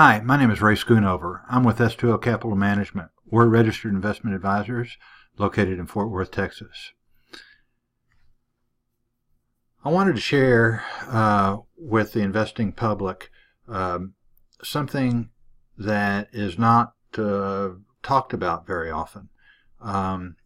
Hi, my name is Ray Schoonover. I'm with S2O Capital Management. We're registered investment advisors located in Fort Worth, Texas. I wanted to share with the investing public something that is not talked about very often. And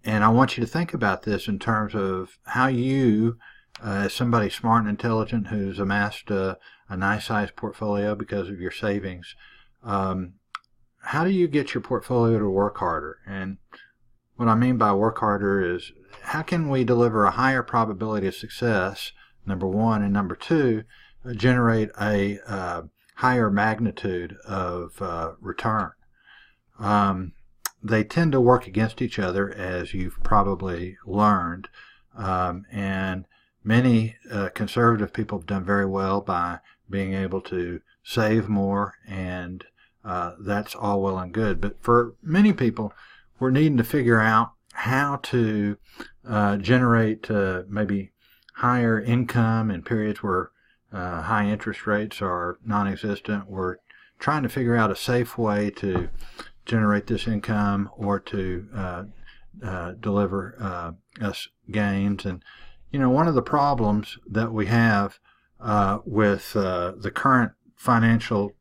I want you to think about this in terms of how you, as somebody smart and intelligent who's amassed a nice sized portfolio because of your savings, how do you get your portfolio to work harder? And what I mean by work harder is how can we deliver a higher probability of success, number one, and number two, generate a higher magnitude of return. They tend to work against each other, as you've probably learned, and many conservative people have done very well by being able to save more, and that's all well and good. But for many people, we're needing to figure out how to generate maybe higher income in periods where high interest rates are non-existent. We're trying to figure out a safe way to generate this income or to deliver us gains. And one of the problems that we have with the current financial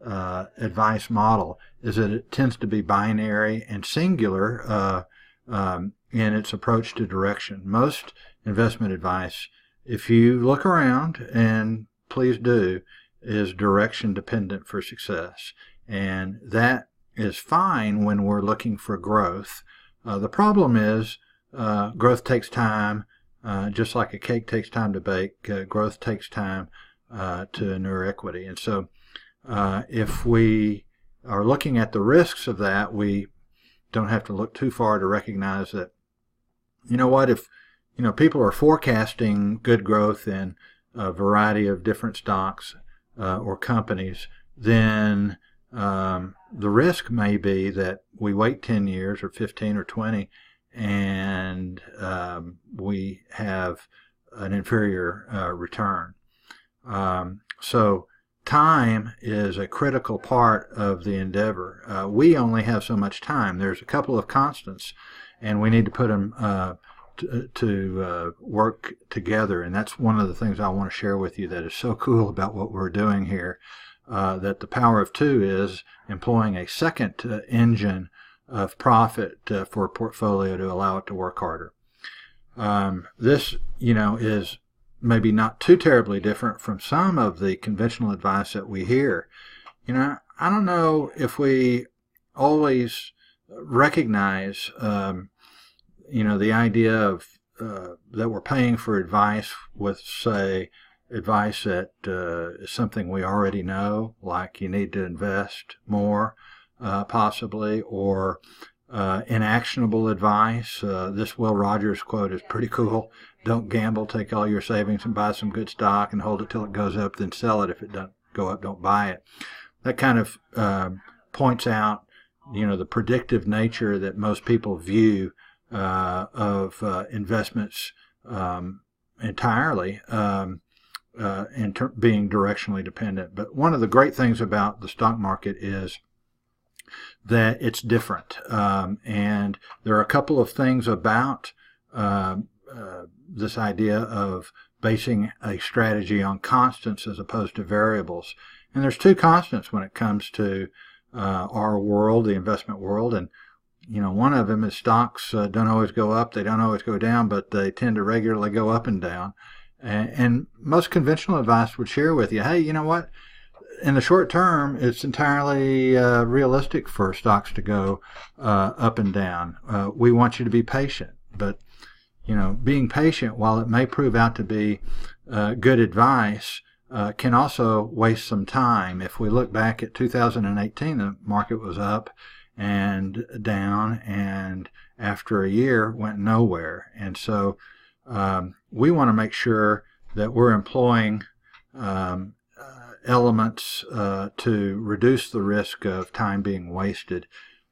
advice model is that it tends to be binary and singular in its approach to direction. Most investment advice, if you look around, and please do, is direction dependent for success. And that is fine when we're looking for growth. The problem is growth takes time. Just like a cake takes time to bake, growth takes time to inure equity. And so if we are looking at the risks of that, we don't have to look too far to recognize that, if people are forecasting good growth in a variety of different stocks or companies, then the risk may be that we wait 10 years or 15 or 20 and we have an inferior return. So time is a critical part of the endeavor. We only have so much time. There's a couple of constants, and we need to put them to work together. And that's one of the things I want to share with you that is so cool about what we're doing here, that the power of two is employing a second engine of profit for a portfolio to allow it to work harder. This, is maybe not too terribly different from some of the conventional advice that we hear. I don't know if we always recognize, the idea of that we're paying for advice with, say, advice that is something we already know, like you need to invest more, possibly, or inactionable advice. This Will Rogers quote is pretty cool. Don't gamble, take all your savings and buy some good stock and hold it till it goes up, then sell it. If it doesn't go up, don't buy it. That kind of points out, the predictive nature that most people view of investments entirely being directionally dependent. But one of the great things about the stock market is that it's different. And there are a couple of things about this idea of basing a strategy on constants as opposed to variables. And there's two constants when it comes to our world, the investment world. And, one of them is stocks don't always go up, they don't always go down, but they tend to regularly go up and down. And most conventional advice would share with you, hey, you know what? In the short term, it's entirely realistic for stocks to go up and down. We want you to be patient. But, being patient, while it may prove out to be good advice, can also waste some time. If we look back at 2018, the market was up and down, and after a year went nowhere. And so we want to make sure that we're employing elements to reduce the risk of time being wasted,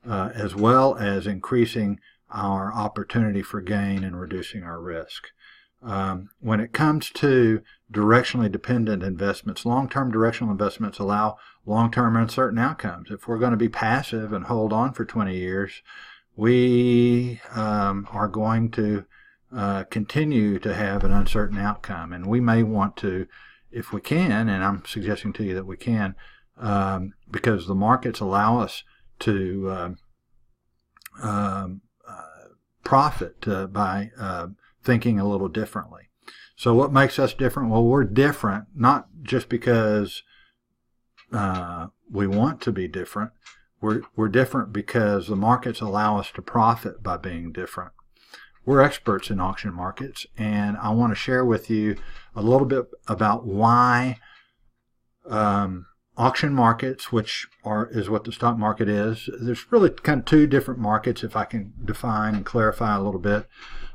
as well as increasing our opportunity for gain and reducing our risk. When it comes to directionally dependent investments, long-term directional investments allow long-term uncertain outcomes. If we're going to be passive and hold on for 20 years, we are going to continue to have an uncertain outcome. And we may want to, if we can, and I'm suggesting to you that we can, because the markets allow us to profit by thinking a little differently. So what makes us different? Well, we're different not just because we want to be different. We're different because the markets allow us to profit by being different. We're experts in auction markets, and I want to share with you a little bit about why auction markets, which is what the stock market is. There's really kind of two different markets, if I can define and clarify a little bit.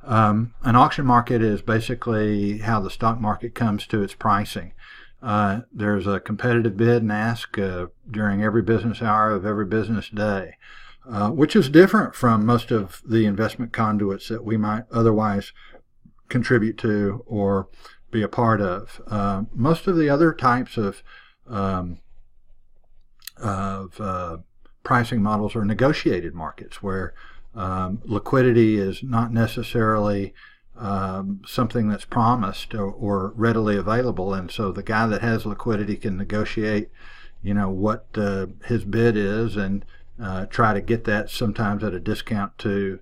An auction market is basically how the stock market comes to its pricing. There's a competitive bid and ask during every business hour of every business day, which is different from most of the investment conduits that we might otherwise contribute to or be a part of. Most of the other types of pricing models are negotiated markets where liquidity is not necessarily something that's promised or readily available, and so the guy that has liquidity can negotiate, what his bid is and try to get that sometimes at a discount to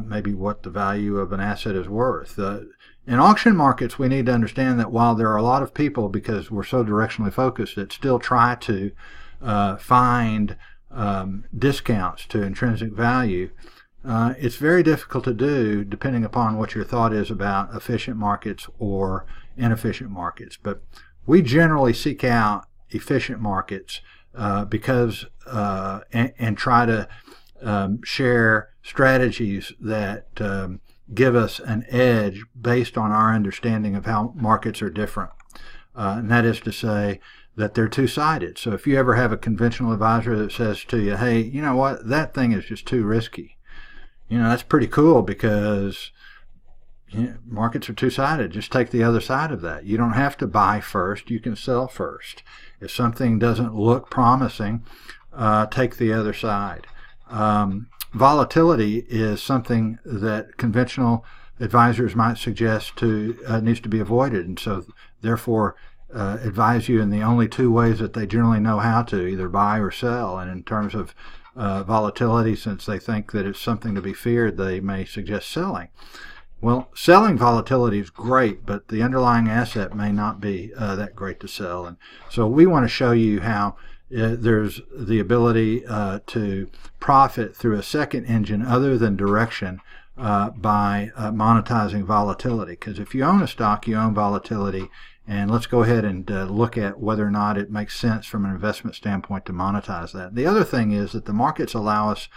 maybe what the value of an asset is worth. In auction markets, we need to understand that while there are a lot of people, because we're so directionally focused, that still try to find discounts to intrinsic value, it's very difficult to do depending upon what your thought is about efficient markets or inefficient markets. But we generally seek out efficient markets because and try to share strategies that give us an edge based on our understanding of how markets are different. And that is to say that they're two-sided. So if you ever have a conventional advisor that says to you, hey, you know what, that thing is just too risky, that's pretty cool because markets are two-sided. Just take the other side of that. You don't have to buy first. You can sell first. If something doesn't look promising, take the other side. Volatility is something that conventional advisors might suggest needs to be avoided, and so therefore advise you in the only two ways that they generally know how to, either buy or sell. And in terms of volatility, since they think that it's something to be feared, they may suggest selling. Well, selling volatility is great, but the underlying asset may not be that great to sell. And so we want to show you how there's the ability to profit through a second engine other than direction by monetizing volatility. Because if you own a stock, you own volatility. And let's go ahead and look at whether or not it makes sense from an investment standpoint to monetize that. The other thing is that the markets allow us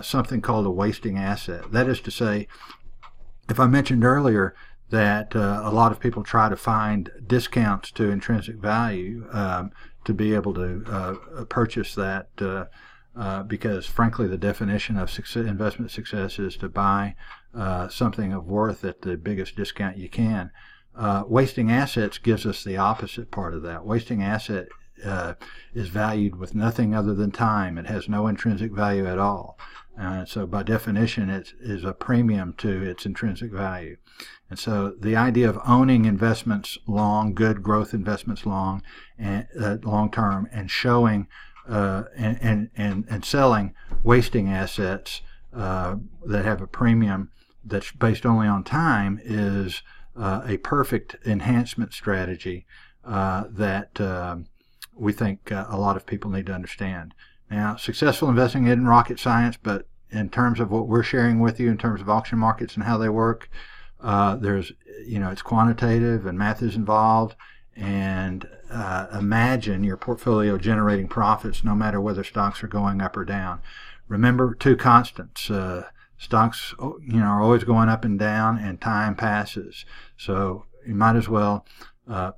something called a wasting asset. That is to say, if I mentioned earlier that a lot of people try to find discounts to intrinsic value to be able to purchase that because, frankly, the definition of investment success is to buy something of worth at the biggest discount you can. Wasting assets gives us the opposite part of that. Wasting asset is valued with nothing other than time. It has no intrinsic value at all. So by definition, it is a premium to its intrinsic value. And so the idea of owning investments long, good growth investments long term, and showing and selling wasting assets that have a premium that's based only on time is a perfect enhancement strategy that we think a lot of people need to understand. Now, successful investing isn't rocket science, but in terms of what we're sharing with you in terms of auction markets and how they work, it's quantitative and math is involved. And imagine your portfolio generating profits no matter whether stocks are going up or down. Remember two constants. Stocks, are always going up and down, and time passes. So you might as well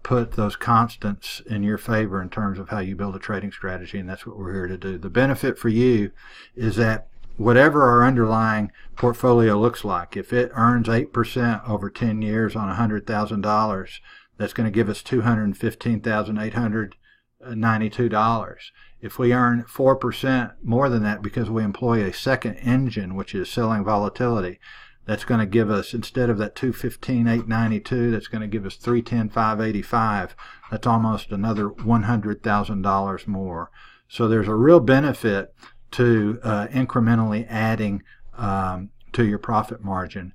put those constants in your favor in terms of how you build a trading strategy, and that's what we're here to do. The benefit for you is that whatever our underlying portfolio looks like, if it earns 8% over 10 years on $100,000, that's going to give us $215,892. If we earn 4% more than that because we employ a second engine, which is selling volatility, that's going to give us, instead of that $215,892, that's going to give us $310,585. That's almost another $100,000 more. So there's a real benefit to incrementally adding to your profit margin,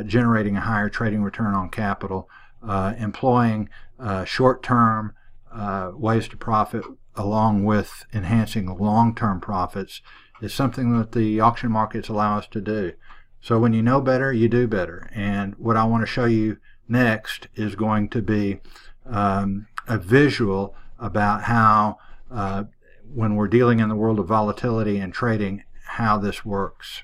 generating a higher trading return on capital, employing short-term ways to profit along with enhancing long-term profits is something that the auction markets allow us to do. So when you know better, you do better. And what I want to show you next is going to be a visual about how when we're dealing in the world of volatility and trading, how this works.